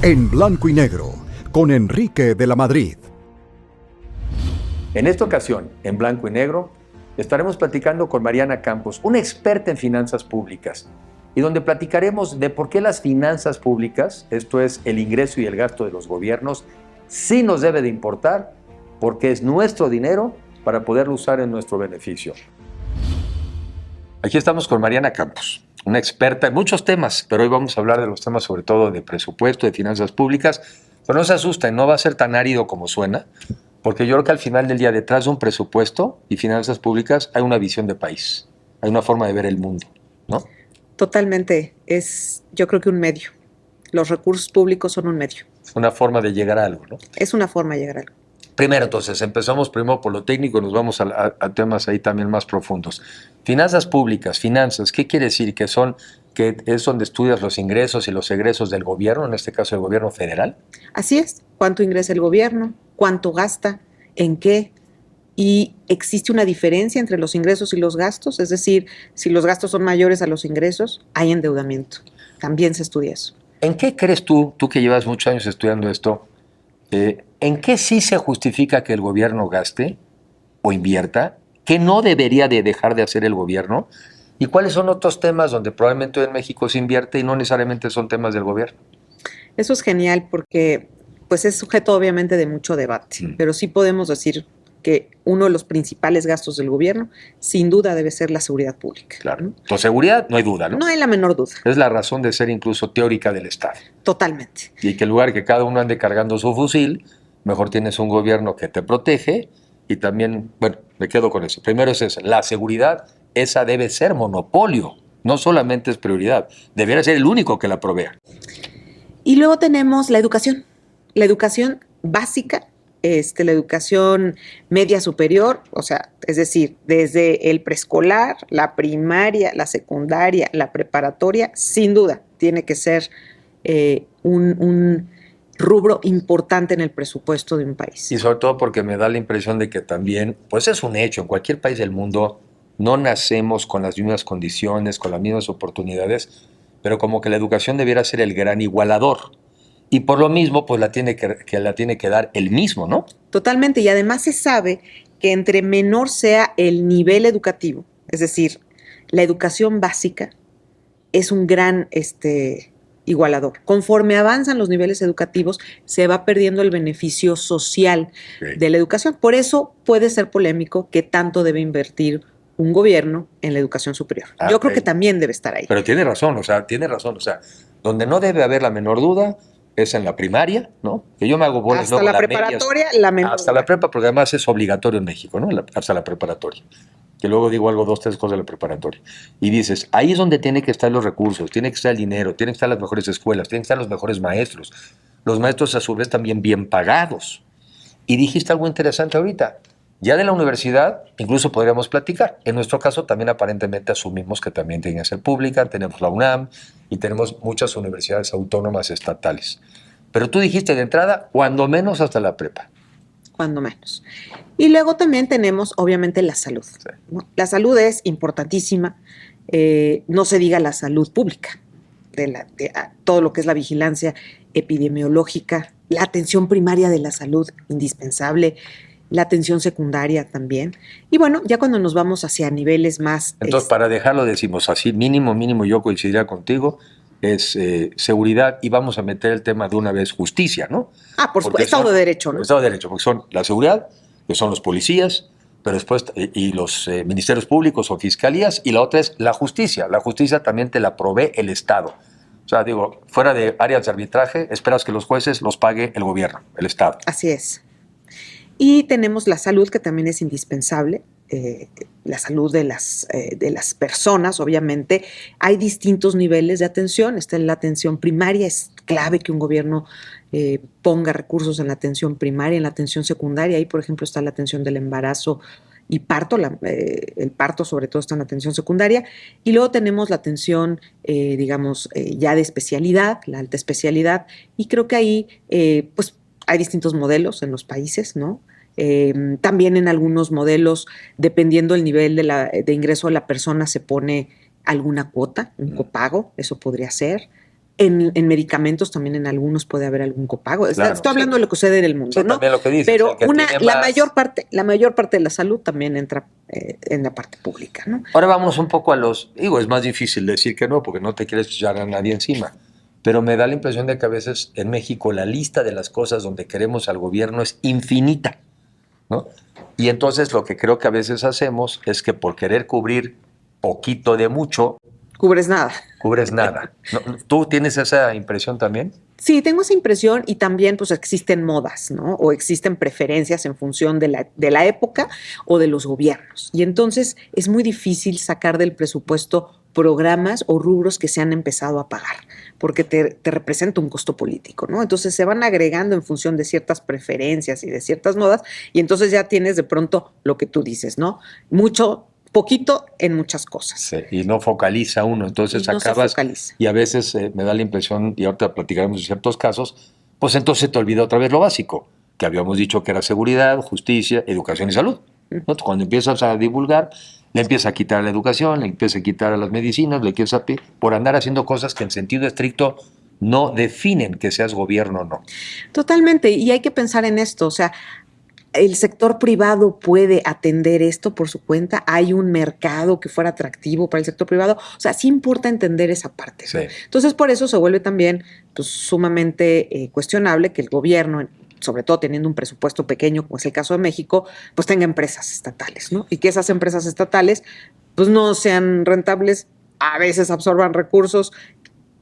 En blanco y negro, con Enrique de la Madrid. En esta ocasión, en blanco y negro, estaremos platicando con Mariana Campos, una experta en finanzas públicas, y donde platicaremos de por qué las finanzas públicas, esto es el ingreso y el gasto de los gobiernos, sí nos debe de importar, porque es nuestro dinero para poderlo usar en nuestro beneficio. Aquí estamos con Mariana Campos, una experta en muchos temas, pero hoy vamos a hablar de los temas sobre todo de presupuesto, de finanzas públicas. Pero no se asusten, no va a ser tan árido como suena, porque yo creo que al final del día, detrás de un presupuesto y finanzas públicas, hay una visión de país, hay una forma de ver el mundo, ¿no? Totalmente, es yo creo que un medio. Los recursos públicos son un medio. Una forma de llegar a algo, ¿no? Es una forma de llegar a algo. Primero, entonces, empezamos primero por lo técnico y nos vamos a temas ahí también más profundos. Finanzas públicas, finanzas, ¿qué quiere decir? Que es donde estudias los ingresos y los egresos del gobierno, en este caso el gobierno federal. Así es, cuánto ingresa el gobierno, cuánto gasta, en qué, y existe una diferencia entre los ingresos y los gastos, es decir, si los gastos son mayores a los ingresos, hay endeudamiento. También se estudia eso. ¿En qué crees tú que llevas muchos años estudiando esto, en qué sí se justifica que el gobierno gaste o invierta, qué no debería de dejar de hacer el gobierno, y cuáles son otros temas donde probablemente en México se invierte y no necesariamente son temas del gobierno? Eso es genial porque pues es sujeto obviamente de mucho debate, pero sí podemos decir que uno de los principales gastos del gobierno sin duda debe ser la seguridad pública. Claro. ¿No? Por seguridad no hay duda, ¿no? No hay la menor duda. Es la razón de ser incluso teórica del Estado. Totalmente. Y que en lugar que cada uno ande cargando su fusil, mejor tienes un gobierno que te protege y también, bueno, me quedo con eso. Primero es esa, la seguridad, esa debe ser monopolio, no solamente es prioridad, debería ser el único que la provea. Y luego tenemos la educación básica, la educación media superior, o sea, es decir, desde el preescolar, la primaria, la secundaria, la preparatoria, sin duda, tiene que ser un rubro importante en el presupuesto de un país. Y sobre todo porque me da la impresión de que también, pues es un hecho, en cualquier país del mundo no nacemos con las mismas condiciones, con las mismas oportunidades, pero como que la educación debiera ser el gran igualador. Y por lo mismo, pues la tiene que dar el mismo, ¿no? Totalmente, y además se sabe que entre menor sea el nivel educativo, es decir, la educación básica es un gran igualador. Conforme avanzan los niveles educativos, se va perdiendo el beneficio social de la educación. Por eso puede ser polémico qué tanto debe invertir un gobierno en la educación superior. Yo creo que también debe estar ahí. Pero tiene razón, donde no debe haber la menor duda es en la primaria, ¿no? Que yo me hago bolas hasta la preparatoria, la menor. Hasta la prepa, porque además es obligatorio en México, ¿no? Hasta la preparatoria. Que luego digo algo, 2, 3 cosas de la preparatoria. Y dices, ahí es donde tienen que estar los recursos, tiene que estar el dinero, tienen que estar las mejores escuelas, tienen que estar los mejores maestros. Los maestros a su vez también bien pagados. Y dijiste algo interesante ahorita. Ya de la universidad incluso podríamos platicar. En nuestro caso también aparentemente asumimos que también tiene que ser pública, tenemos la UNAM y tenemos muchas universidades autónomas estatales. Pero tú dijiste de entrada, cuando menos hasta la prepa. Cuando menos. Y luego también tenemos obviamente la salud, sí, ¿no? La salud es importantísima, no se diga la salud pública, todo lo que es la vigilancia epidemiológica, la atención primaria de la salud, indispensable, la atención secundaria también. Y bueno, ya cuando nos vamos hacia niveles más... Entonces, para dejarlo, decimos así, mínimo, yo coincidiría contigo, es seguridad, y vamos a meter el tema de una vez, justicia, ¿no? Por supuesto, Estado de Derecho, ¿no? Estado de Derecho, porque son la seguridad, que son los policías, pero después, y los ministerios públicos o fiscalías, y la otra es la justicia. La justicia también te la provee el Estado. O sea, digo, fuera de áreas de arbitraje, esperas que los jueces los pague el gobierno, el Estado. Así es. Y tenemos la salud, que también es indispensable, la salud de las personas, obviamente. Hay distintos niveles de atención. Está en la atención primaria, es clave que un gobierno ponga recursos en la atención primaria, en la atención secundaria. Ahí, por ejemplo, está la atención del embarazo y parto, el parto sobre todo está en la atención secundaria. Y luego tenemos la atención, ya de especialidad, la alta especialidad. Y creo que ahí, pues, hay distintos modelos en los países, ¿no? También en algunos modelos, dependiendo del nivel de ingreso de la persona, se pone alguna cuota, un copago, eso podría ser. En medicamentos también en algunos puede haber algún copago. Claro, Estoy hablando de lo que sucede en el mundo, sí, ¿no? también lo que dices, Pero el que tiene la más. mayor parte de la salud también entra en la parte pública, ¿no? Ahora vamos un poco a los... Digo, es más difícil decir que no, porque no te quieres echar a nadie encima. Pero me da la impresión de que a veces en México la lista de las cosas donde queremos al gobierno es infinita, ¿no? Y entonces lo que creo que a veces hacemos es que por querer cubrir poquito de mucho, Cubres nada. cubres nada. ¿Tú tienes esa impresión también? Sí, tengo esa impresión y también pues existen modas, ¿no? O existen preferencias en función de la época o de los gobiernos. Y entonces es muy difícil sacar del presupuesto programas o rubros que se han empezado a pagar, porque te representa un costo político, ¿no? Entonces se van agregando en función de ciertas preferencias y de ciertas modas, y entonces ya tienes de pronto lo que tú dices, ¿no? Poquito en muchas cosas. Sí, y no focaliza uno, entonces Y no se acabas... focaliza. Y a veces me da la impresión, y ahorita platicaremos de ciertos casos, pues entonces te olvida otra vez lo básico, que habíamos dicho que era seguridad, justicia, educación y salud. ¿No? Cuando empiezas a divulgar, le empiezas a quitar a la educación, le empiezas a quitar a las medicinas, le empiezas a por andar haciendo cosas que en sentido estricto no definen que seas gobierno o no. Totalmente, y hay que pensar en esto, o sea, el sector privado puede atender esto por su cuenta. Hay un mercado que fuera atractivo para el sector privado. O sea, sí importa entender esa parte, ¿no? Sí. Entonces, por eso se vuelve también pues, sumamente cuestionable que el gobierno, sobre todo teniendo un presupuesto pequeño, como es el caso de México, pues tenga empresas estatales, ¿no? Y que esas empresas estatales pues no sean rentables, a veces absorban recursos.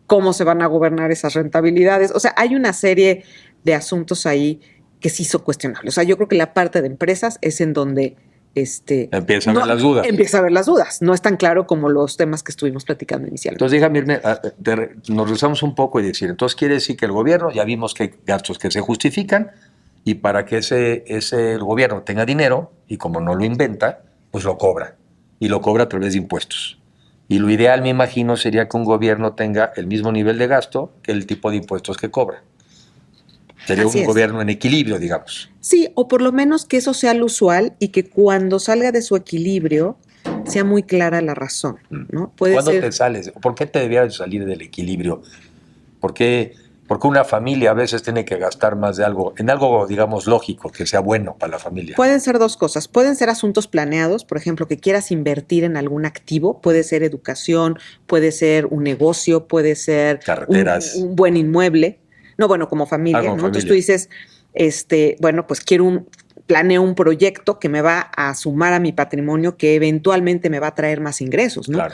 ¿Cómo se van a gobernar esas rentabilidades? O sea, hay una serie de asuntos ahí que sí son cuestionables. O sea, yo creo que la parte de empresas es en donde empieza a haber las dudas. Empieza a haber las dudas. No es tan claro como los temas que estuvimos platicando inicialmente. Entonces, déjame irme, nos regresamos un poco y decir, entonces quiere decir que el gobierno, ya vimos que hay gastos que se justifican, y para que el gobierno tenga dinero, y como no lo inventa, pues lo cobra. Y lo cobra a través de impuestos. Y lo ideal, me imagino, sería que un gobierno tenga el mismo nivel de gasto que el tipo de impuestos que cobra. Sería un gobierno en equilibrio, digamos. Sí, o por lo menos que eso sea lo usual y que cuando salga de su equilibrio sea muy clara la razón, ¿no? ¿Cuándo te sales? ¿Por qué te debías salir del equilibrio? ¿Por qué una familia a veces tiene que gastar más de algo, en algo, digamos, lógico, que sea bueno para la familia? Pueden ser dos cosas. Pueden ser asuntos planeados, por ejemplo, que quieras invertir en algún activo. Puede ser educación, puede ser un negocio, puede ser carreteras, un buen inmueble. No, bueno, como familia, ¿no? Entonces tú dices, bueno, pues planeo un proyecto que me va a sumar a mi patrimonio, que eventualmente me va a traer más ingresos, ¿no? Claro.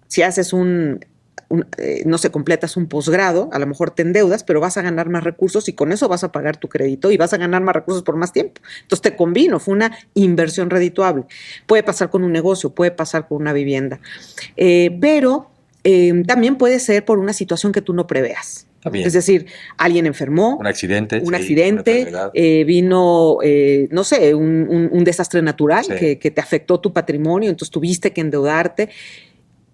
Si haces no sé, completas un posgrado, a lo mejor te endeudas, pero vas a ganar más recursos y con eso vas a pagar tu crédito y vas a ganar más recursos por más tiempo. Entonces te convino, fue una inversión redituable. Puede pasar con un negocio, puede pasar con una vivienda, pero también puede ser por una situación que tú no preveas. Es decir, alguien enfermó. Un accidente. Vino, no sé, un desastre natural sí, que te afectó tu patrimonio, entonces tuviste que endeudarte.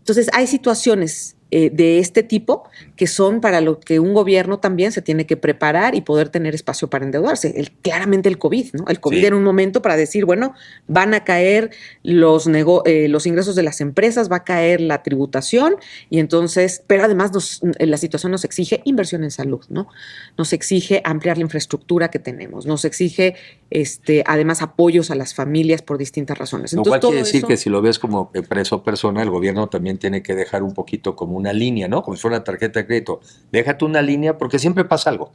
Entonces, hay situaciones de este tipo que son para lo que un gobierno también se tiene que preparar y poder tener espacio para endeudarse. Claramente el COVID, ¿no? El COVID era un momento para decir, bueno, van a caer los ingresos de las empresas, va a caer la tributación y entonces, pero además la situación nos exige inversión en salud, ¿no? Nos exige ampliar la infraestructura que tenemos, nos exige además apoyos a las familias por distintas razones. Entonces, lo cual quiere decir que si lo ves como empresa o persona, el gobierno también tiene que dejar un poquito como una línea, ¿no? Como si fuera una tarjeta de crédito. Déjate una línea porque siempre pasa algo.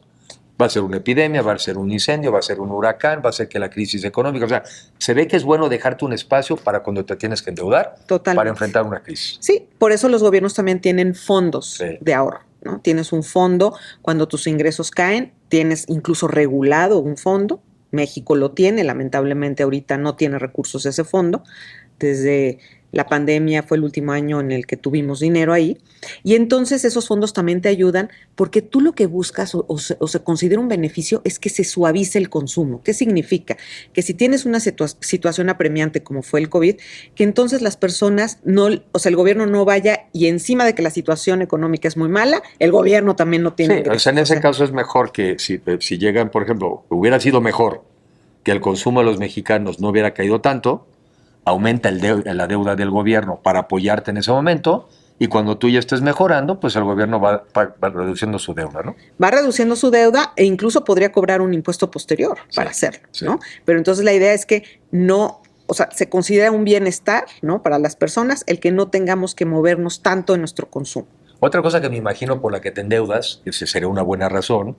Va a ser una epidemia, va a ser un incendio, va a ser un huracán, va a ser que la crisis económica. O sea, se ve que es bueno dejarte un espacio para cuando te tienes que endeudar. Totalmente. Para enfrentar una crisis. Sí, por eso los gobiernos también tienen fondos de ahorro, ¿no? Tienes un fondo cuando tus ingresos caen, tienes incluso regulado un fondo. México lo tiene, lamentablemente ahorita no tiene recursos ese fondo. Desde la pandemia fue el último año en el que tuvimos dinero ahí. Y entonces esos fondos también te ayudan porque tú lo que buscas o se considera un beneficio es que se suavice el consumo. ¿Qué significa? Que si tienes una situación apremiante como fue el COVID, que entonces las personas el gobierno no vaya y encima de que la situación económica es muy mala, el gobierno también no tiene ingresos. O sea, en ese caso es mejor que si llegan, por ejemplo, hubiera sido mejor que el consumo de los mexicanos no hubiera caído tanto, aumenta la deuda del gobierno para apoyarte en ese momento y cuando tú ya estés mejorando, pues el gobierno va reduciendo su deuda, ¿no? Va reduciendo su deuda e incluso podría cobrar un impuesto posterior para hacerlo, ¿no? Pero entonces la idea es que no, o sea, se considera un bienestar, ¿no? Para las personas el que no tengamos que movernos tanto en nuestro consumo. Otra cosa que me imagino por la que te endeudas, que sería una buena razón,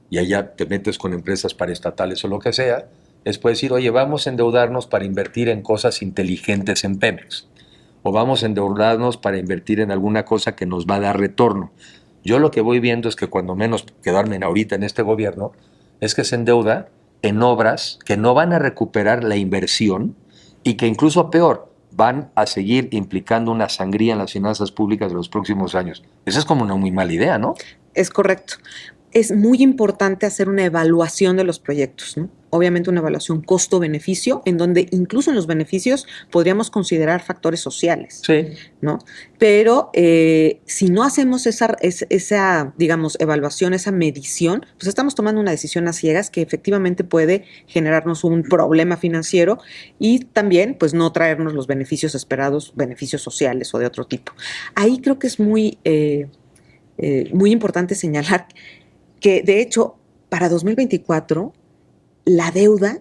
y allá te metes con empresas paraestatales o lo que sea, es pues decir, oye, vamos a endeudarnos para invertir en cosas inteligentes en Pemex, o vamos a endeudarnos para invertir en alguna cosa que nos va a dar retorno. Yo lo que voy viendo es que cuando menos quedarme ahorita en este gobierno, es que se endeuda en obras que no van a recuperar la inversión y que incluso peor, van a seguir implicando una sangría en las finanzas públicas de los próximos años. Esa es como una muy mala idea, ¿no? Es correcto. Es muy importante hacer una evaluación de los proyectos, ¿no? Obviamente una evaluación costo-beneficio, en donde incluso en los beneficios podríamos considerar factores sociales, ¿no? Pero si no hacemos esa, digamos, evaluación, esa medición, pues estamos tomando una decisión a ciegas que efectivamente puede generarnos un problema financiero y también, pues, no traernos los beneficios esperados, beneficios sociales o de otro tipo. Ahí creo que es muy importante señalar que, de hecho, para 2024, la deuda,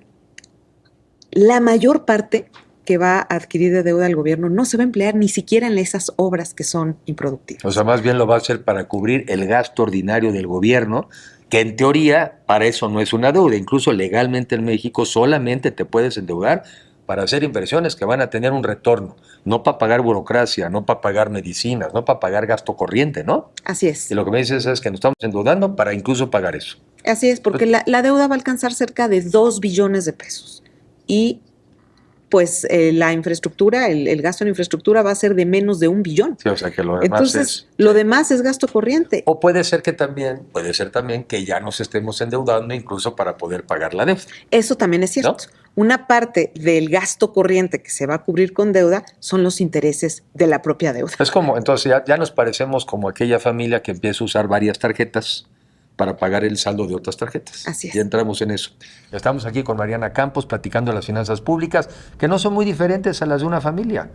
la mayor parte que va a adquirir de deuda el gobierno no se va a emplear ni siquiera en esas obras que son improductivas. O sea, más bien lo va a hacer para cubrir el gasto ordinario del gobierno, que en teoría para eso no es una deuda. Incluso legalmente en México solamente te puedes endeudar para hacer inversiones que van a tener un retorno, no para pagar burocracia, no para pagar medicinas, no para pagar gasto corriente, ¿no? Así es. Y lo que me dices es que nos estamos endeudando para incluso pagar eso. Así es, porque la deuda va a alcanzar cerca de 2 billones de pesos. Y pues la infraestructura, el gasto en infraestructura va a ser de menos de 1 billón. Sí, o sea que lo demás Entonces, lo demás es gasto corriente. O puede ser también que ya nos estemos endeudando incluso para poder pagar la deuda. Eso también es cierto. ¿No? Una parte del gasto corriente que se va a cubrir con deuda son los intereses de la propia deuda. Es como, entonces ya nos parecemos como aquella familia que empieza a usar varias tarjetas para pagar el saldo de otras tarjetas. Así es. Ya entramos en eso. Estamos aquí con Mariana Campos platicando de las finanzas públicas, que no son muy diferentes a las de una familia.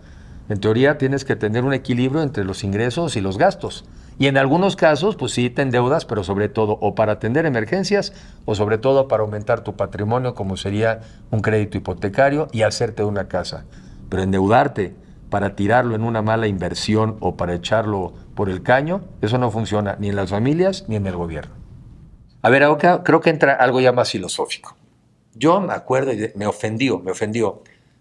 En teoría tienes que tener un equilibrio entre los ingresos y los gastos. Y en algunos casos, pues sí te endeudas, pero sobre todo o para atender emergencias o sobre todo para aumentar tu patrimonio, como sería un crédito hipotecario y hacerte una casa. Pero endeudarte para tirarlo en una mala inversión o para echarlo por el caño, eso no funciona ni en las familias ni en el gobierno. A ver, ahora creo que entra algo ya más filosófico. Yo me acuerdo y me ofendió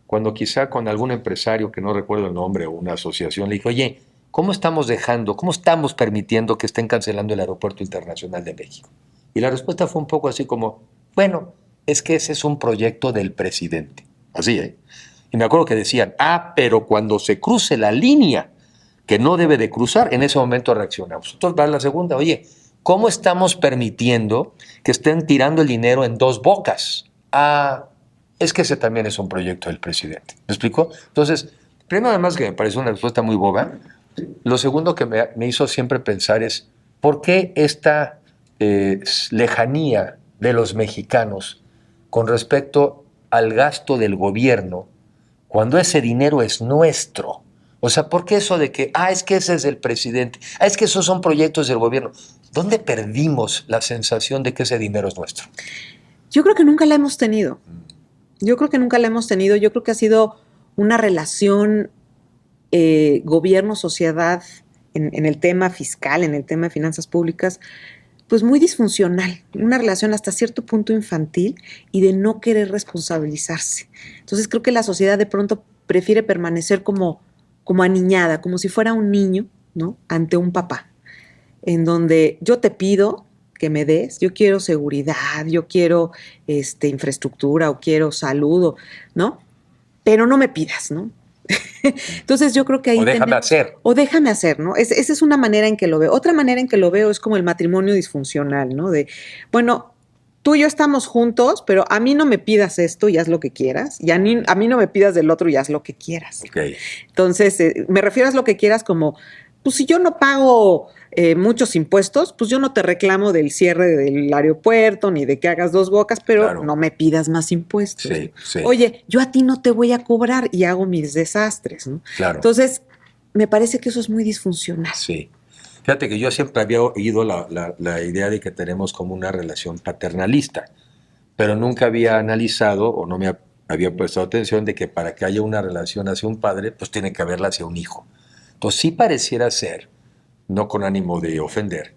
cuando quizá con algún empresario, que no recuerdo el nombre, o una asociación, le dije, oye, cómo estamos permitiendo que estén cancelando el Aeropuerto Internacional de México? Y la respuesta fue un poco así como, bueno, es que ese es un proyecto del presidente. Así, ¿eh? Y me acuerdo que decían, pero cuando se cruce la línea que no debe de cruzar, en ese momento reaccionamos. Entonces va la segunda, oye, ¿cómo estamos permitiendo que estén tirando el dinero en dos bocas? Es que ese también es un proyecto del presidente. ¿Me explico? Entonces, primero, además que me parece una respuesta muy boba, lo segundo que me hizo siempre pensar es, ¿por qué esta lejanía de los mexicanos con respecto al gasto del gobierno cuando ese dinero es nuestro? O sea, ¿por qué eso de que, es que ese es el presidente, es que esos son proyectos del gobierno? ¿Dónde perdimos la sensación de que ese dinero es nuestro? Yo creo que nunca la hemos tenido. Yo creo que ha sido una relación gobierno-sociedad en el tema fiscal, en el tema de finanzas públicas, pues muy disfuncional, una relación hasta cierto punto infantil y de no querer responsabilizarse. Entonces creo que la sociedad de pronto prefiere permanecer como aniñada, como si fuera un niño, ¿no? Ante un papá, en donde yo te pido que me des, yo quiero seguridad, yo quiero infraestructura o quiero salud, ¿no? Pero no me pidas, ¿no? Entonces yo creo que ahí O déjame hacer, ¿no? Esa es una manera en que lo veo. Otra manera en que lo veo es como el matrimonio disfuncional, ¿no? De, bueno, tú y yo estamos juntos, pero a mí no me pidas esto y haz lo que quieras, y a mí no me pidas del otro y haz lo que quieras. Okay. Entonces, me refiero a lo que quieras como, pues si yo no pago muchos impuestos, pues yo no te reclamo del cierre del aeropuerto ni de que hagas dos bocas, pero no me pidas más impuestos. Sí. Oye, yo a ti no te voy a cobrar y hago mis desastres, ¿no? Claro. Entonces, me parece que eso es muy disfuncional. Sí. Fíjate que yo siempre había oído la idea de que tenemos como una relación paternalista, pero nunca había analizado o no me había prestado atención de que para que haya una relación hacia un padre, pues tiene que haberla hacia un hijo. Entonces sí pareciera ser, no con ánimo de ofender,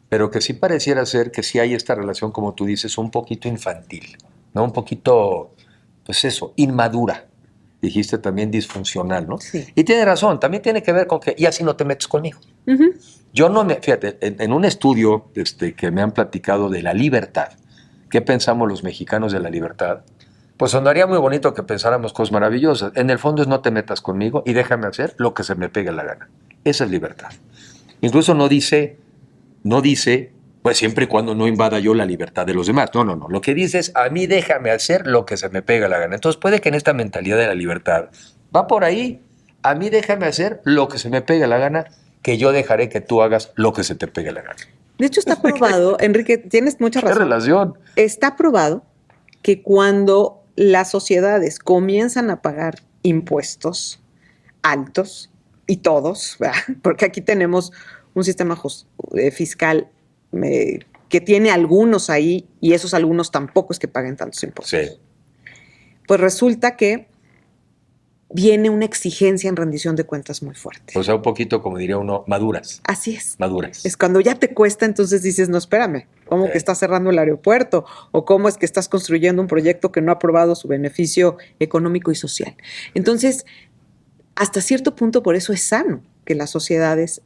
pero que sí pareciera ser que sí hay esta relación, como tú dices, un poquito infantil, ¿no? Un poquito, pues eso, inmadura. Dijiste también disfuncional, ¿no? Sí. Y tiene razón, también tiene que ver con que, y así no te metes conmigo. Uh-huh. Yo no me, fíjate, en un estudio que me han platicado de la libertad, ¿qué pensamos los mexicanos de la libertad? Pues sonaría muy bonito que pensáramos cosas maravillosas. En el fondo es no te metas conmigo y déjame hacer lo que se me pegue la gana. Esa es libertad. Incluso no dice, pues siempre y cuando no invada yo la libertad de los demás. No. Lo que dice es, a mí déjame hacer lo que se me pega la gana. Entonces puede que en esta mentalidad de la libertad va por ahí. A mí déjame hacer lo que se me pegue la gana, que yo dejaré que tú hagas lo que se te pegue la gana. De hecho, está probado, Enrique, tienes mucha razón. ¿Qué relación? Está probado que cuando las sociedades comienzan a pagar impuestos altos, y todos, ¿verdad? Porque aquí tenemos un sistema fiscal que tiene algunos ahí, y esos algunos tampoco es que paguen tantos impuestos. Sí. Pues resulta que viene una exigencia en rendición de cuentas muy fuerte. O sea, un poquito, como diría uno, maduras. Así es. Maduras. Es cuando ya te cuesta, entonces dices, no, espérame, ¿cómo que estás cerrando el aeropuerto? ¿O cómo es que estás construyendo un proyecto que no ha probado su beneficio económico y social? Entonces, hasta cierto punto, por eso es sano que las sociedades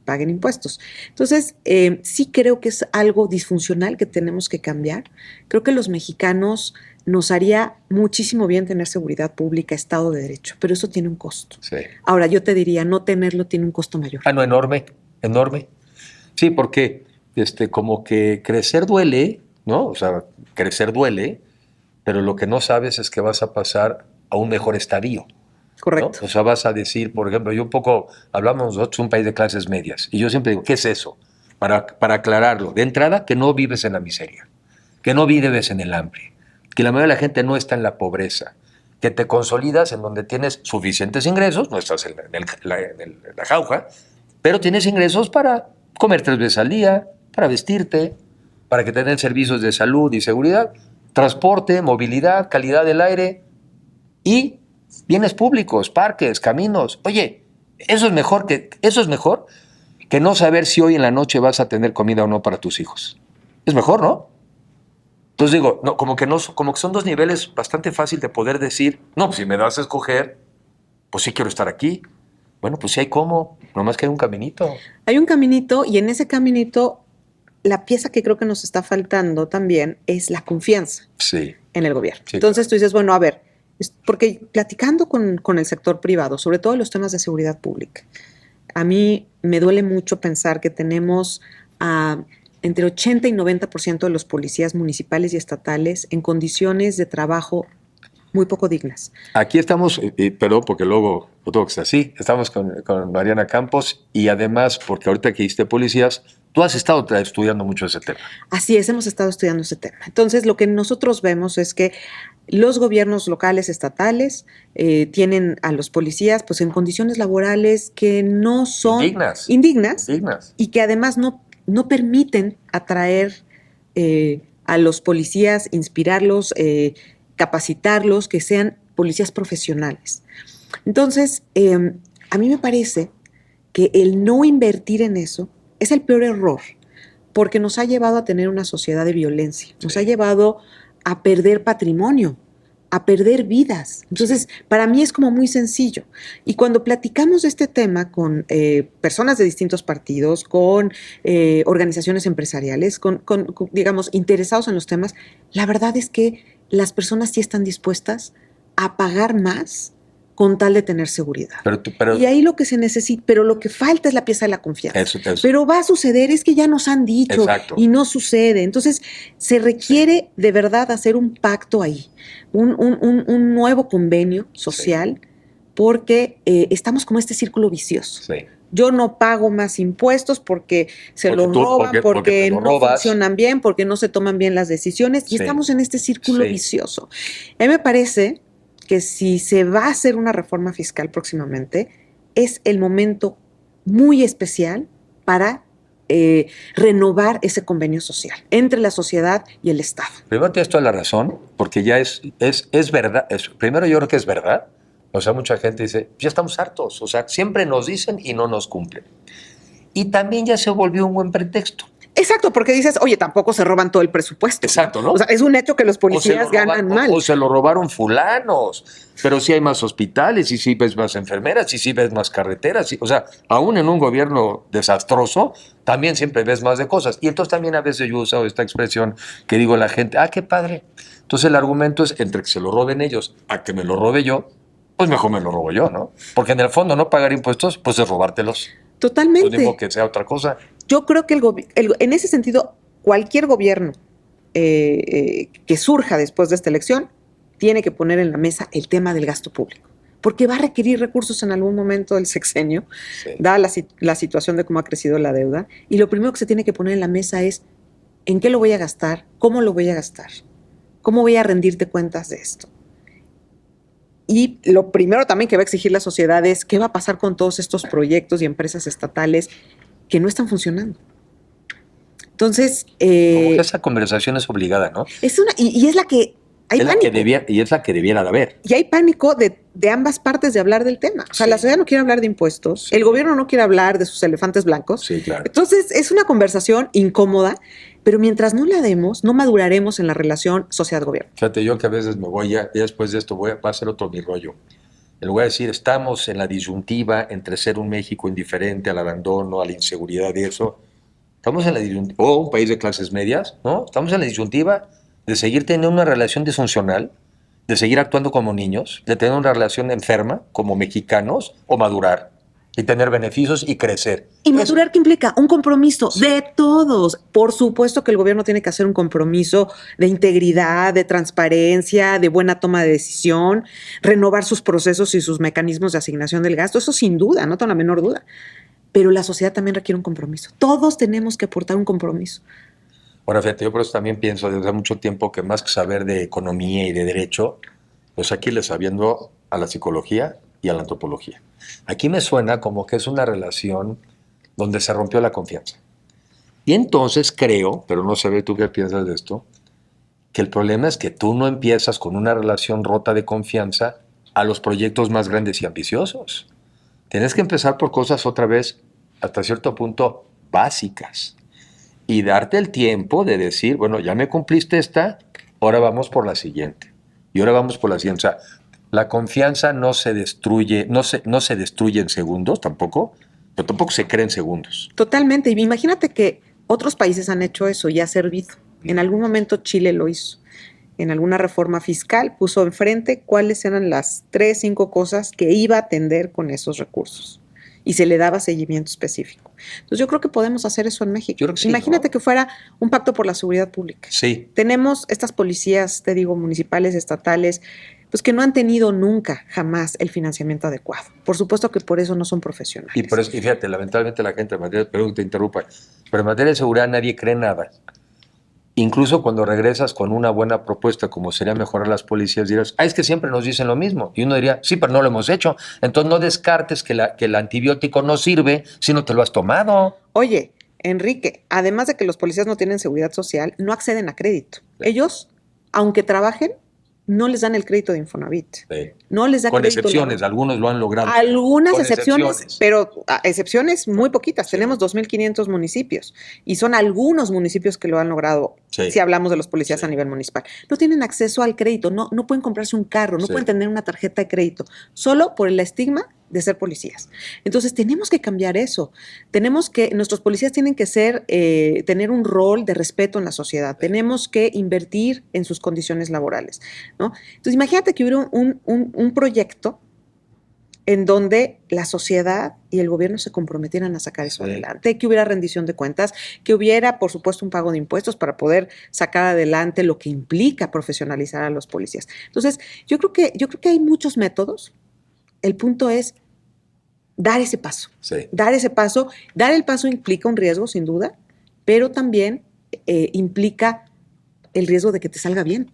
paguen impuestos. Entonces, sí creo que es algo disfuncional que tenemos que cambiar. Creo que los mexicanos nos haría muchísimo bien tener seguridad pública, Estado de Derecho, pero eso tiene un costo. Sí. Ahora, yo te diría, no tenerlo tiene un costo mayor. No, enorme. Sí, porque como que crecer duele, ¿no? O sea, crecer duele, pero lo que no sabes es que vas a pasar a un mejor estadio. Correcto. ¿No? O sea, vas a decir, por ejemplo, yo un poco, hablamos nosotros un país de clases medias, y yo siempre digo, ¿qué es eso? Para aclararlo, de entrada, que no vives en la miseria, que no vives en el hambre, que la mayoría de la gente no está en la pobreza, que te consolidas en donde tienes suficientes ingresos, no estás en la jauja, pero tienes ingresos para comer 3 veces al día, para vestirte, para que te den servicios de salud y seguridad, transporte, movilidad, calidad del aire y bienes públicos, parques, caminos. Oye, eso es mejor que no saber si hoy en la noche vas a tener comida o no para tus hijos. Es mejor, ¿no? Entonces digo, no, como que son 2 niveles bastante fácil de poder decir, no, pues si me das a escoger, pues sí quiero estar aquí. Bueno, pues sí hay cómo, nomás que hay un caminito. Hay un caminito, y en ese caminito la pieza que creo que nos está faltando también es la confianza en el gobierno. Sí, entonces tú dices, bueno, a ver, porque platicando con el sector privado, sobre todo en los temas de seguridad pública, a mí me duele mucho pensar que tenemos entre 80 y 90% de los policías municipales y estatales en condiciones de trabajo muy poco dignas. Aquí estamos, perdón, porque luego lo tengo que estar así, estamos con Mariana Campos, y además, porque ahorita que hiciste policías, tú has estado estudiando mucho ese tema. Así es, hemos estado estudiando ese tema. Entonces, lo que nosotros vemos es que los gobiernos locales, estatales, tienen a los policías pues en condiciones laborales que no son indignas. Y que además no permiten atraer a los policías, inspirarlos, capacitarlos, que sean policías profesionales. Entonces, a mí me parece que el no invertir en eso es el peor error, porque nos ha llevado a tener una sociedad de violencia, nos ha llevado a perder patrimonio, a perder vidas. Entonces, para mí es como muy sencillo. Y cuando platicamos de este tema con personas de distintos partidos, con organizaciones empresariales, con, digamos, interesados en los temas, la verdad es que las personas sí están dispuestas a pagar más con tal de tener seguridad. Y ahí lo que se necesita, pero lo que falta es la pieza de la confianza. Eso. Pero va a suceder, es que ya nos han dicho. Exacto. Y no sucede. Entonces, se requiere de verdad hacer un pacto ahí, un nuevo convenio social, porque estamos como este círculo vicioso. Sí. Yo no pago más impuestos porque los roban, porque no funcionan bien, porque no se toman bien las decisiones, y estamos en este círculo vicioso. A mí me parece que si se va a hacer una reforma fiscal próximamente, es el momento muy especial para renovar ese convenio social entre la sociedad y el Estado. Primero tienes toda la razón, porque ya es verdad. Primero yo creo que es verdad. O sea, mucha gente dice, ya estamos hartos. O sea, siempre nos dicen y no nos cumplen. Y también ya se volvió un buen pretexto. Exacto, porque dices, oye, tampoco se roban todo el presupuesto. Exacto, ¿no? O sea, es un hecho que los policías ganan mal. O se lo robaron fulanos, pero sí hay más hospitales, y sí ves más enfermeras, y sí ves más carreteras. O sea, aún en un gobierno desastroso, también siempre ves más de cosas. Y entonces también a veces yo he usado esta expresión que digo a la gente, qué padre. Entonces el argumento es, entre que se lo roben ellos a que me lo robe yo, pues mejor me lo robo yo, ¿no? Porque en el fondo no pagar impuestos, pues es robártelos. Totalmente. Pues digo que sea otra cosa. Yo creo que en ese sentido, cualquier gobierno que surja después de esta elección tiene que poner en la mesa el tema del gasto público, porque va a requerir recursos en algún momento del sexenio, Sí. dada la situación de cómo ha crecido la deuda, y lo primero que se tiene que poner en la mesa es ¿en qué lo voy a gastar? ¿Cómo lo voy a gastar? ¿Cómo voy a rendirte cuentas de esto? Y lo primero también que va a exigir la sociedad es qué va a pasar con todos estos proyectos y empresas estatales que no están funcionando. Entonces, Como que esa conversación es obligada, ¿no? es una, y es la que hay Es la pánico. y es la que debiera de haber. Y hay pánico de ambas partes de hablar del tema. O sea, Sí. la sociedad no quiere hablar de impuestos, Sí. el gobierno no quiere hablar de sus elefantes blancos. Sí, claro. Entonces, es una conversación incómoda, pero mientras no la demos, no maduraremos en la relación sociedad-gobierno. Fíjate, yo que a veces me voy ya después de esto va a ser otro mi rollo. Le voy a decir, estamos en la disyuntiva entre ser un México indiferente al abandono, a la inseguridad y eso. Estamos en la disyuntiva, o un país de clases medias, ¿no? Estamos en la disyuntiva de seguir teniendo una relación disfuncional, de seguir actuando como niños, de tener una relación enferma como mexicanos, o madurar y tener beneficios y crecer. Y madurar, ¿qué implica? Un compromiso Sí. de todos. Por supuesto que el gobierno tiene que hacer un compromiso de integridad, de transparencia, de buena toma de decisión, renovar sus procesos y sus mecanismos de asignación del gasto. Eso sin duda, no tengo la menor duda. Pero la sociedad también requiere un compromiso. Todos tenemos que aportar un compromiso. Ahora, fíjate, yo por eso también pienso desde hace mucho tiempo que más que saber de economía y de derecho, pues aquí le sabiendo a la psicología y a la antropología. Aquí me suena como que es una relación donde se rompió la confianza. Y entonces creo, pero no sé tú qué piensas de esto, que el problema es que tú no empiezas con una relación rota de confianza a los proyectos más grandes y ambiciosos. Tienes que empezar por cosas otra vez, hasta cierto punto, básicas. Y darte el tiempo de decir, bueno, ya me cumpliste esta, ahora vamos por la siguiente. Y ahora vamos por la siguiente. O sea, la confianza no se destruye, no se destruye en segundos tampoco, pero tampoco se crea en segundos. Totalmente. Y imagínate que otros países han hecho eso y ha servido. En algún momento Chile lo hizo. En alguna reforma fiscal puso enfrente cuáles eran las 3, 5 cosas que iba a atender con esos recursos. Y se le daba seguimiento específico. Entonces yo creo que podemos hacer eso en México. Yo creo que sí, Imagínate ¿no? que fuera un pacto por la seguridad pública. Sí. Tenemos estas policías, te digo, municipales, estatales, pues que no han tenido nunca, jamás, el financiamiento adecuado. Por supuesto que por eso no son profesionales. Y fíjate, lamentablemente la gente, perdón que te interrumpa, pero en materia de seguridad nadie cree nada. Incluso cuando regresas con una buena propuesta, como sería mejorar las policías, dirás, es que siempre nos dicen lo mismo. Y uno diría, sí, pero no lo hemos hecho. Entonces no descartes que el antibiótico no sirve si no te lo has tomado. Oye, Enrique, además de que los policías no tienen seguridad social, no acceden a crédito. Ellos, aunque trabajen, no les dan el crédito de Infonavit. Sí. No les da Con crédito. excepciones, algunos lo han logrado. Algunas Con excepciones, pero excepciones muy poquitas. Sí. Tenemos 2.500 municipios y son algunos municipios que lo han logrado. Sí. Si hablamos de los policías Sí. a nivel municipal. No tienen acceso al crédito, no pueden comprarse un carro, no Sí. pueden tener una tarjeta de crédito, solo por el estigma de ser policías. Entonces tenemos que cambiar eso. Nuestros policías tienen que tener un rol de respeto en la sociedad. Tenemos que invertir en sus condiciones laborales, ¿no? Entonces imagínate que hubiera un proyecto en donde la sociedad y el gobierno se comprometieran a sacar eso Sí. adelante, que hubiera rendición de cuentas, que hubiera, por supuesto, un pago de impuestos para poder sacar adelante lo que implica profesionalizar a los policías. Entonces, yo creo que hay muchos métodos. El punto es dar ese paso. Sí. Dar ese paso. Dar el paso implica un riesgo, sin duda, pero también implica el riesgo de que te salga bien.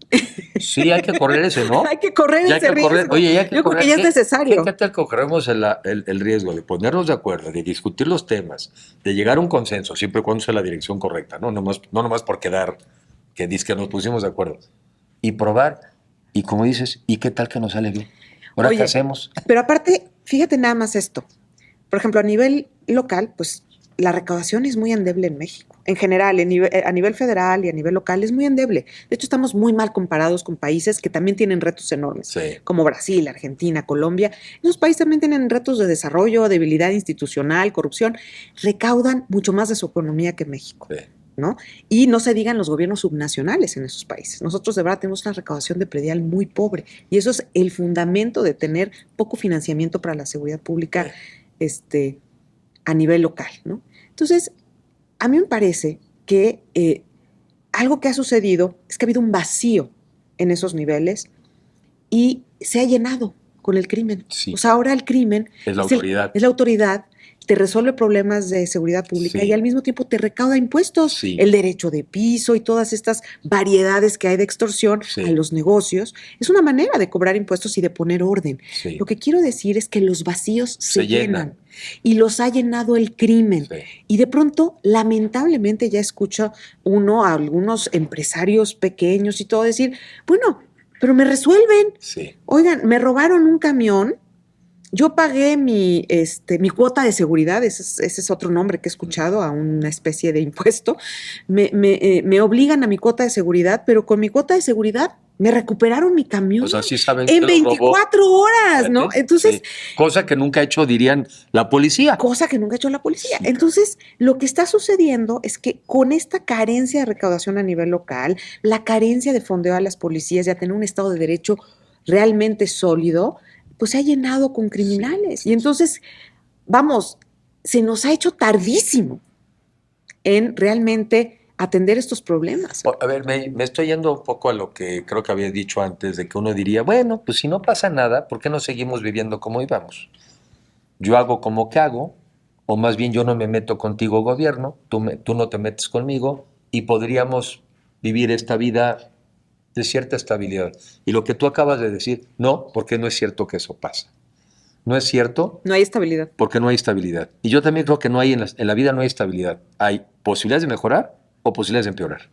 Sí, hay que correr ese, ¿no? Hay que correr Ya hay ese que riesgo. correr. Oye, ya hay que Yo creo correr. que ya es necesario. ¿Qué tal que corremos el riesgo de ponernos de acuerdo, de discutir los temas, de llegar a un consenso, siempre y cuando sea la dirección correcta, no nomás por quedar, que dice que nos pusimos de acuerdo, y probar, y como dices, ¿y qué tal que nos sale bien? ¿Ahora qué hacemos? Pero aparte, fíjate nada más esto. Por ejemplo, a nivel local, pues la recaudación es muy endeble en México. En general, a nivel federal y a nivel local es muy endeble. De hecho, estamos muy mal comparados con países que también tienen retos enormes, Sí. como Brasil, Argentina, Colombia. Esos países también tienen retos de desarrollo, debilidad institucional, corrupción. Recaudan mucho más de su economía que México. Sí. ¿No? Y no se digan los gobiernos subnacionales en esos países. Nosotros de verdad tenemos una recaudación de predial muy pobre y eso es el fundamento de tener poco financiamiento para la seguridad pública a nivel local, ¿no? Entonces, a mí me parece que algo que ha sucedido es que ha habido un vacío en esos niveles y se ha llenado con el crimen. Sí. O sea, ahora el crimen Es la autoridad. Es la autoridad, te resuelve problemas de seguridad pública Sí. y al mismo tiempo te recauda impuestos, Sí. el derecho de piso y todas estas variedades que hay de extorsión Sí. a los negocios. Es una manera de cobrar impuestos y de poner orden. Sí. Lo que quiero decir es que los vacíos se llenan. llenan y los ha llenado el crimen. Sí. Y de pronto, lamentablemente, ya escucha uno a algunos empresarios pequeños y todo decir, bueno, pero me resuelven. Sí. Oigan, me robaron un camión, yo pagué mi cuota de seguridad, ese es otro nombre que he escuchado, a una especie de impuesto. Me obligan a mi cuota de seguridad, pero con mi cuota de seguridad me recuperaron mi camión. O sea, sí saben en que lo robó. 24 horas, ¿no? Entonces, Sí. Cosa que nunca ha hecho, dirían, la policía. cosa que nunca ha hecho la policía. Sí. Entonces, lo que está sucediendo es que con esta carencia de recaudación a nivel local, la carencia de fondeo a las policías y a tener un Estado de Derecho realmente sólido, pues se ha llenado con criminales. Y entonces, vamos, se nos ha hecho tardísimo en realmente atender estos problemas. A ver, me estoy yendo un poco a lo que creo que había dicho antes, de que uno diría, bueno, pues si no pasa nada, ¿por qué no seguimos viviendo como íbamos? Yo hago como que hago, o más bien yo no me meto contigo, gobierno, tú no te metes conmigo, y podríamos vivir esta vida de cierta estabilidad. Y lo que tú acabas de decir, no, porque no es cierto que eso pasa. No es cierto No hay estabilidad. porque no hay estabilidad. Y yo también creo que no hay en la vida no hay estabilidad. Hay posibilidades de mejorar o posibilidades de empeorar.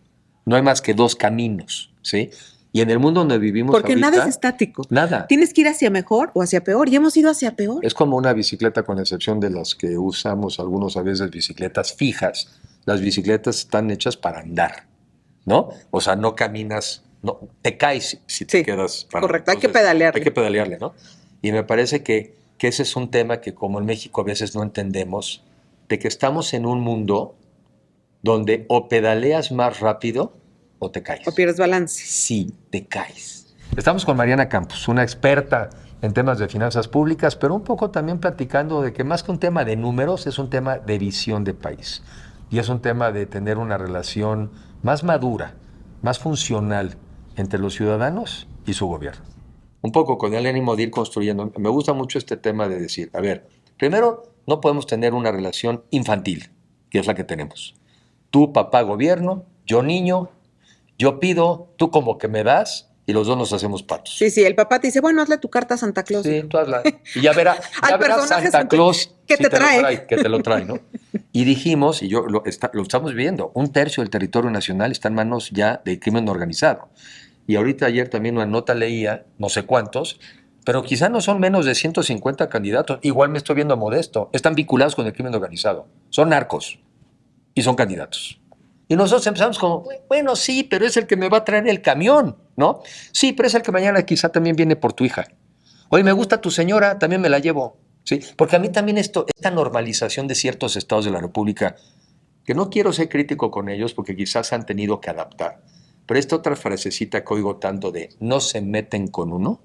No hay más que dos caminos, ¿sí? Y en el mundo donde vivimos Porque ahorita, nada es estático. nada. Tienes que ir hacia mejor o hacia peor. Y hemos ido hacia peor. Es como una bicicleta, con excepción de las que usamos algunos a veces, bicicletas fijas. Las bicicletas están hechas para andar, ¿no? O sea, no caminas, no, te caes si te Sí, quedas parado. correcto, hay que pedalearle. Hay que pedalearle, ¿no? Y me parece que ese es un tema que como en México a veces no entendemos, de que estamos en un mundo donde o pedaleas más rápido o te caes. O pierdes balance. Sí, te caes. Estamos con Mariana Campos, una experta en temas de finanzas públicas, pero un poco también platicando de que más que un tema de números, es un tema de visión de país. Y es un tema de tener una relación más madura, más funcional entre los ciudadanos y su gobierno. Un poco con el ánimo de ir construyendo. Me gusta mucho este tema de decir, a ver, primero, no podemos tener una relación infantil, que es la que tenemos. Tú, papá, gobierno, yo niño, yo pido, tú como que me das, y los dos nos hacemos patos. Sí, el papá te dice, bueno, hazle tu carta a Santa Claus. Sí, tú hazla. Y ya verás Al personaje Santa Claus que si te trae. que te lo trae, ¿no? Y dijimos, y lo estamos viendo, 1/3 del territorio nacional está en manos ya del crimen organizado. Y ahorita ayer también una nota leía, no sé cuántos, pero quizá no son menos de 150 candidatos. Igual me estoy viendo modesto. Están vinculados con el crimen organizado. Son narcos y son candidatos. Y nosotros empezamos como, bueno, sí, pero es el que me va a traer el camión, ¿no? Sí, pero es el que mañana quizá también viene por tu hija. Oye, me gusta tu señora, también me la llevo, ¿sí? Porque a mí también esta normalización de ciertos estados de la República, que no quiero ser crítico con ellos porque quizás han tenido que adaptar, pero esta otra frasecita que oigo tanto de no se meten con uno,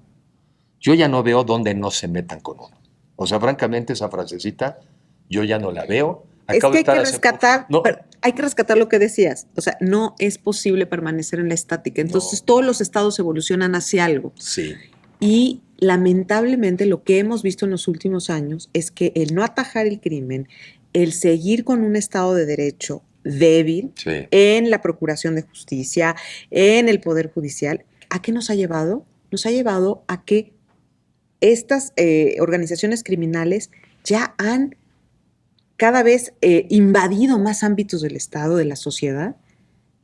yo ya no veo dónde no se metan con uno. O sea, francamente, esa frasecita yo ya no la veo. Es que hay que rescatar, no, hay que rescatar lo que decías. O sea, no es posible permanecer en la estática. Entonces, todos los estados evolucionan hacia algo. Sí. Y lamentablemente lo que hemos visto en los últimos años es que el no atajar el crimen, el seguir con un estado de derecho débil Sí. en la procuración de justicia, en el Poder Judicial. ¿A qué nos ha llevado? Nos ha llevado a que estas organizaciones criminales ya han cada vez invadido más ámbitos del Estado, de la sociedad,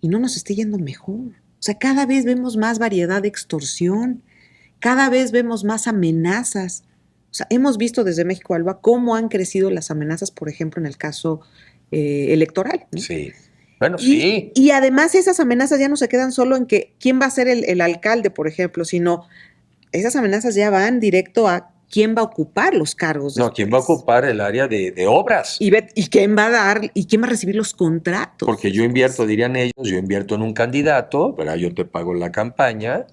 y no nos esté yendo mejor. O sea, cada vez vemos más variedad de extorsión, cada vez vemos más amenazas. O sea, hemos visto desde México, Alba, cómo han crecido las amenazas, por ejemplo, en el caso electoral, ¿no? Sí. Bueno, Y, sí. y además esas amenazas ya no se quedan solo en que quién va a ser el alcalde, por ejemplo, sino esas amenazas ya van directo a quién va a ocupar los cargos. No, ¿quién va a después. ocupar el área de obras? Y quién va a dar, y quién va a recibir los contratos. Porque yo invierto, dirían ellos, yo invierto en un candidato, ¿verdad? Yo te pago la campaña,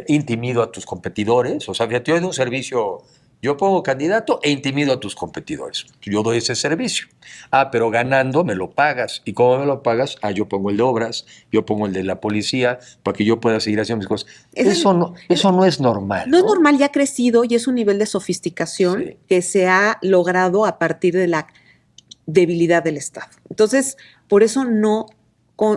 intimido a tus competidores. O sea, fíjate, yo doy un servicio, yo pongo candidato e intimido a tus competidores. Yo doy ese servicio. Ah, pero ganando me lo pagas. ¿Y cómo me lo pagas? Ah, yo pongo el de obras, yo pongo el de la policía, para que yo pueda seguir haciendo mis cosas. Eso no es normal. No es normal, ya ha crecido y es un nivel de sofisticación Sí. que se ha logrado a partir de la debilidad del Estado. Entonces, por eso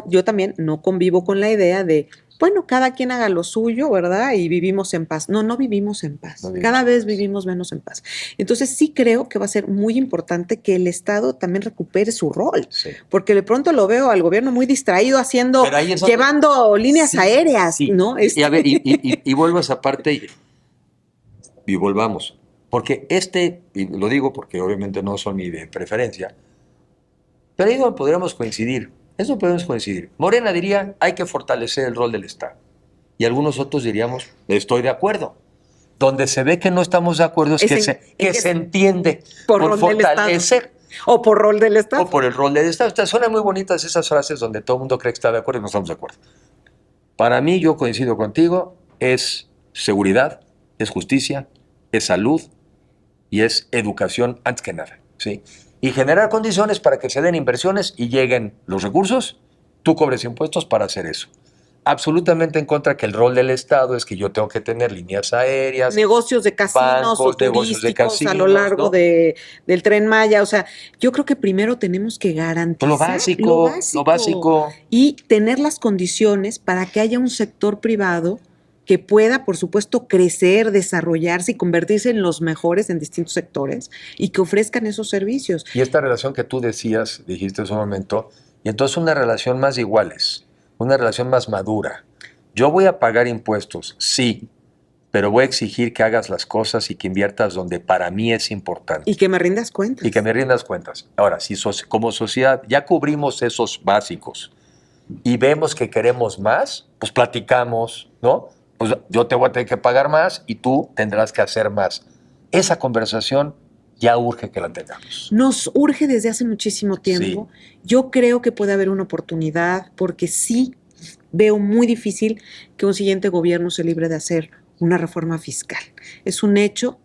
yo también no convivo con la idea de, bueno, cada quien haga lo suyo, ¿verdad? Y vivimos en paz. No vivimos en paz. No vivimos Cada en vez paz. vivimos menos en paz. Entonces, sí creo que va a ser muy importante que el Estado también recupere su rol. Sí. Porque de pronto lo veo al gobierno muy distraído haciendo, Pero ahí es donde- llevando líneas Sí, aéreas, sí. ¿no? Y a ver, y vuelvo a esa parte y volvamos. Porque y lo digo porque obviamente no son ni de preferencia, pero ahí donde podríamos coincidir. Eso podemos coincidir. Morena diría, hay que fortalecer el rol del Estado. Y algunos otros diríamos, estoy de acuerdo. Donde se ve que no estamos de acuerdo es Es que, en- se, en que que- se entiende por por rol del Estado. fortalecer O por rol del Estado. o por el rol del Estado. Ustedes suenan muy bonitas esas frases donde todo el mundo cree que está de acuerdo y no estamos de acuerdo. Para mí, yo coincido contigo, es seguridad, es justicia, es salud y es educación antes que nada, ¿sí? Y generar condiciones para que se den inversiones y lleguen los recursos, tú cobres impuestos para hacer eso. Absolutamente en contra que el rol del Estado es que yo tengo que tener líneas aéreas, Negocios de casinos bancos, o negocios de turísticos a lo casinos, largo ¿no? del Tren Maya. O sea, yo creo que primero tenemos que garantizar lo básico. y tener las condiciones para que haya un sector privado que pueda, por supuesto, crecer, desarrollarse y convertirse en los mejores en distintos sectores y que ofrezcan esos servicios. Y esta relación que tú dijiste hace un momento, y entonces una relación más de iguales, una relación más madura. Yo voy a pagar impuestos, sí, pero voy a exigir que hagas las cosas y que inviertas donde para mí es importante. Y que me rindas cuentas. Y que me rindas cuentas. Ahora, si como sociedad ya cubrimos esos básicos y vemos que queremos más, pues platicamos, ¿no? Pues yo te voy a tener que pagar más y tú tendrás que hacer más. Esa conversación ya urge que la tengamos. Nos urge desde hace muchísimo tiempo. Sí. Yo creo que puede haber una oportunidad porque sí veo muy difícil que un siguiente gobierno se libre de hacer una reforma fiscal. Es un hecho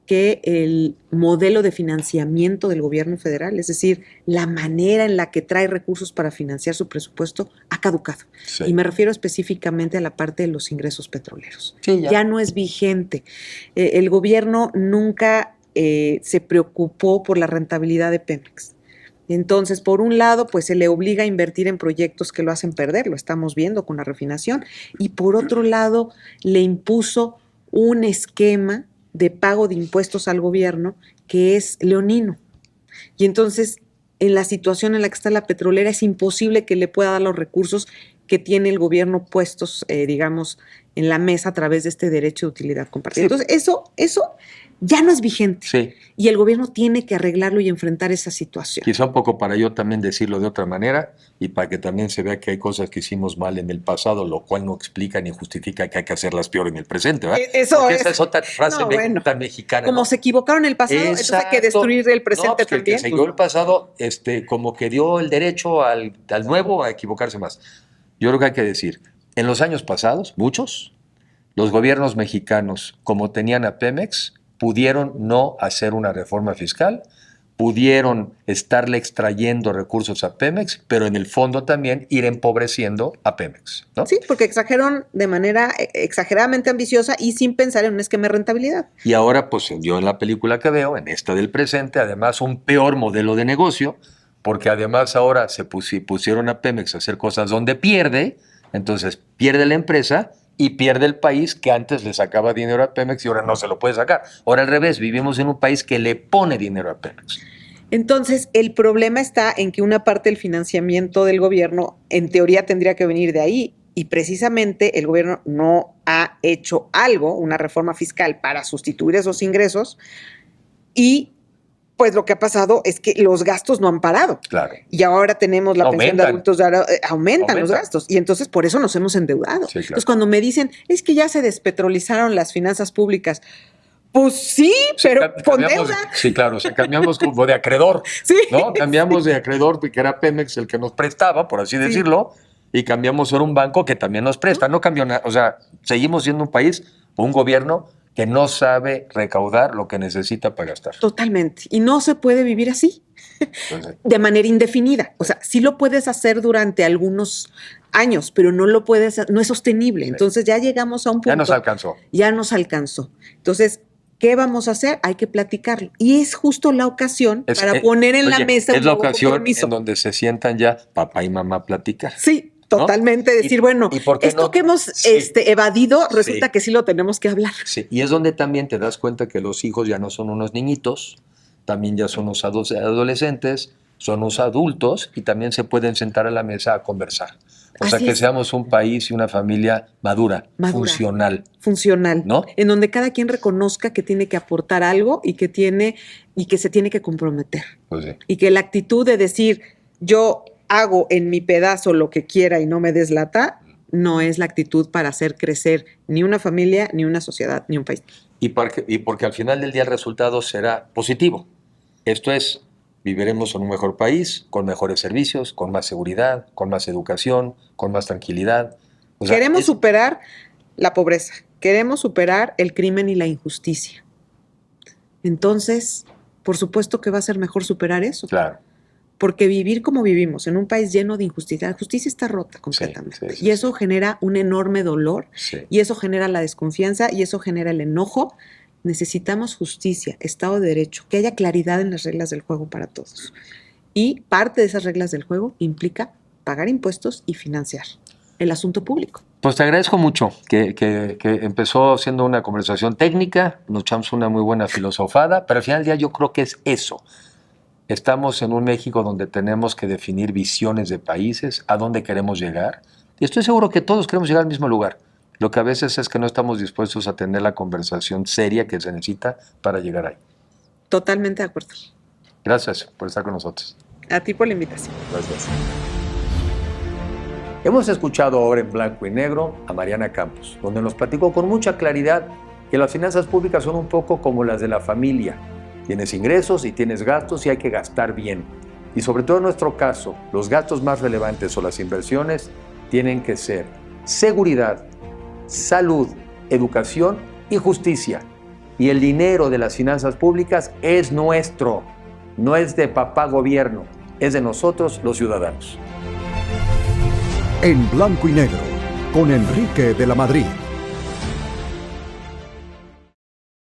que el modelo de financiamiento del gobierno federal, es decir, la manera en la que trae recursos para financiar su presupuesto, ha caducado. Sí. Y me refiero específicamente a la parte de los ingresos petroleros. Sí, ya no es vigente. El gobierno nunca se preocupó por la rentabilidad de Pemex. Entonces, por un lado, pues se le obliga a invertir en proyectos que lo hacen perder, lo estamos viendo con la refinación, y por otro lado, le impuso un esquema de pago de impuestos al gobierno que es leonino. Y entonces, en la situación en la que está la petrolera, es imposible que le pueda dar los recursos que tiene el gobierno puestos, digamos, en la mesa a través de este derecho de utilidad compartida. Sí. Entonces, eso ya no es vigente. Sí. Y el gobierno tiene que arreglarlo y enfrentar esa situación. Quizá un poco para yo también decirlo de otra manera y para que también se vea que hay cosas que hicimos mal en el pasado, lo cual no explica ni justifica que hay que hacerlas peor en el presente, ¿verdad? Eso Porque es. esa es otra frase No, bueno. tan mexicana. Como ¿no? se equivocaron en el pasado, entonces hay que Exacto. destruir el presente No, pues que el también. que se equivocó el pasado, como que dio el derecho al nuevo a equivocarse más. Yo creo que hay que decir, en los años pasados, muchos, los gobiernos mexicanos, como tenían a Pemex, pudieron no hacer una reforma fiscal, pudieron estarle extrayendo recursos a Pemex, pero en el fondo también ir empobreciendo a Pemex, ¿no? Sí, porque exageraron de manera exageradamente ambiciosa y sin pensar en un esquema de rentabilidad. Y ahora, pues yo en la película que veo, en esta del presente, además un peor modelo de negocio, porque además ahora se pusieron a Pemex a hacer cosas donde pierde, entonces pierde la empresa y pierde el país que antes le sacaba dinero a Pemex y ahora no se lo puede sacar. Ahora al revés, vivimos en un país que le pone dinero a Pemex. Entonces, el problema está en que una parte del financiamiento del gobierno, en teoría, tendría que venir de ahí. Y precisamente el gobierno no ha hecho algo, una reforma fiscal para sustituir esos ingresos. Y pues lo que ha pasado es que los gastos no han parado. Claro. Y ahora tenemos la pensión de adultos, aumentan los Aumentan. gastos. Y entonces por eso nos hemos endeudado. Sí, claro. Entonces cuando me dicen, es que ya se despetrolizaron las finanzas públicas. Pues sí, pero con Cambiamos- deuda. Sí, claro, o sea, cambiamos como de acreedor, Sí. ¿no? Cambiamos de acreedor, que era Pemex el que nos prestaba, por así decirlo, y cambiamos ahora un banco que también nos presta. No cambió nada, o sea, seguimos siendo un país o un gobierno que no sabe recaudar lo que necesita para gastar. Totalmente. Y no se puede vivir así, Entonces, de manera indefinida. O sea, sí lo puedes hacer durante algunos años, pero no lo puedes, no es sostenible. Entonces ya llegamos a un punto. ya nos alcanzó. Ya nos alcanzó. Entonces, ¿qué vamos a hacer? Hay que platicarlo. Y es justo la ocasión para poner en la Oye, mesa es un la nuevo ocasión compromiso. en donde se sientan ya papá y mamá a platicar. Sí, ¿no? totalmente. Decir, ¿Y- bueno, y por qué esto no? que hemos Sí. evadido, resulta Sí. que sí lo tenemos que hablar. Sí, y es donde también te das cuenta que los hijos ya no son unos niñitos, también ya son unos adolescentes, son unos adultos y también se pueden sentar a la mesa a conversar. O sea, Así que es. seamos un país y una familia madura, funcional. Funcional, ¿No? En donde cada quien reconozca que tiene que aportar algo y que se tiene que comprometer. Pues sí. Y que la actitud de decir yo hago en mi pedazo lo que quiera y no me deslata, no es la actitud para hacer crecer ni una familia, ni una sociedad, ni un país. Y porque al final del día el resultado será positivo. Esto es, viviremos en un mejor país, con mejores servicios, con más seguridad, con más educación, con más tranquilidad. O sea, Queremos es- superar la pobreza, queremos superar el crimen y la injusticia. Entonces, por supuesto que va a ser mejor superar eso. Claro. Porque vivir como vivimos, en un país lleno de injusticia, la justicia está rota completamente. sí, y eso genera un enorme dolor, Sí. y eso genera la desconfianza, y eso genera el enojo. Necesitamos justicia, Estado de Derecho, que haya claridad en las reglas del juego para todos. Y parte de esas reglas del juego implica pagar impuestos y financiar el asunto público. Pues te agradezco mucho que empezó siendo una conversación técnica, nos echamos una muy buena filosofada, pero al final del día yo creo que es eso. Estamos en un México donde tenemos que definir visiones de países, a dónde queremos llegar, y estoy seguro que todos queremos llegar al mismo lugar. Lo que a veces es que no estamos dispuestos a tener la conversación seria que se necesita para llegar ahí. Totalmente de acuerdo. Gracias por estar con nosotros. A ti por la invitación. Gracias. Hemos escuchado ahora en blanco y negro a Mariana Campos, donde nos platicó con mucha claridad que las finanzas públicas son un poco como las de la familia. Tienes ingresos y tienes gastos y hay que gastar bien. Y sobre todo en nuestro caso, los gastos más relevantes o las inversiones tienen que ser seguridad, salud, educación y justicia. Y el dinero de las finanzas públicas es nuestro, no es de papá gobierno, es de nosotros los ciudadanos. En blanco y negro, con Enrique de la Madrid.